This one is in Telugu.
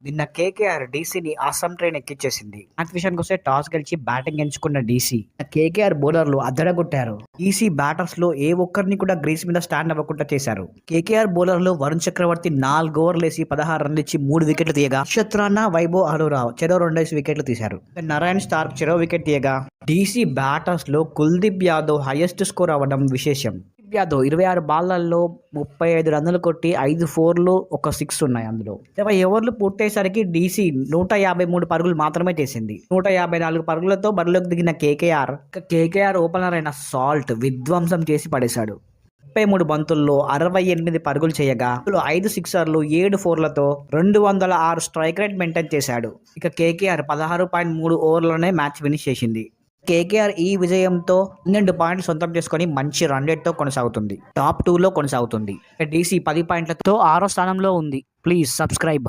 నిన్న కేకేఆర్ డీసీని ఆసం ట్రైన్ ఎక్కించేసింది. మ్యాచ్ విషయానికి వస్తే టాస్ గెలిచి బ్యాటింగ్ ఎంచుకున్న డీసీ కేకేఆర్ బౌలర్లు అద్దడగొట్టారు. డీసీ బ్యాటర్స్ లో ఏ ఒక్కరిని కూడా గ్రీస్ మీద స్టాండ్ అవ్వకుండా చేశారు. కేకేఆర్ బౌలర్లు వరుణ్ చక్రవర్తి 4 ఓవర్లేసి 16 రన్లు ఇచ్చి 3 వికెట్లు తీయగా, నక్షత్రాన వైభవ్ అరోరావు చెరో 2 వికెట్లు తీశారు. నారాయణ్ స్టార్క్ చెరో వికెట్ తీయగా, డీసీ బ్యాటర్స్ లో కుల్దీప్ యాదవ్ హైయెస్ట్ స్కోర్ అవ్వడం విశేషం. యాదవ్ 26 బాళ్లలో 35 రన్నులు కొట్టి 5 4లు 1 6 ఉన్నాయి. అందులో 20 ఓవర్లు పూర్తయ్యేసరికి డీసీ 153 పరుగులు మాత్రమే చేసింది. 154 పరుగులతో బరిలోకి దిగిన కేకేఆర్ ఓపెనర్ అయిన సాల్ట్ విధ్వంసం చేసి పడేశాడు. 33 బంతుల్లో 68 పరుగులు చేయగా, 5 సిక్సర్లు 7 4లతో 206 స్ట్రైక్ రేట్ మెయింటైన్ చేశాడు. ఇక కేకేఆర్ 16.3 ఓవర్లోనే మ్యాచ్ ఫినిష్ చేసింది. కేకేఆర్ ఈ విజయంతో 12 పాయింట్లు సొంతం చేసుకుని మంచి రన్ రేట్తో కొనసాగుతుంది. టాప్ 2లో కొనసాగుతుంది. డీసీ 10 పాయింట్లతో 6వ స్థానంలో ఉంది. Please subscribe.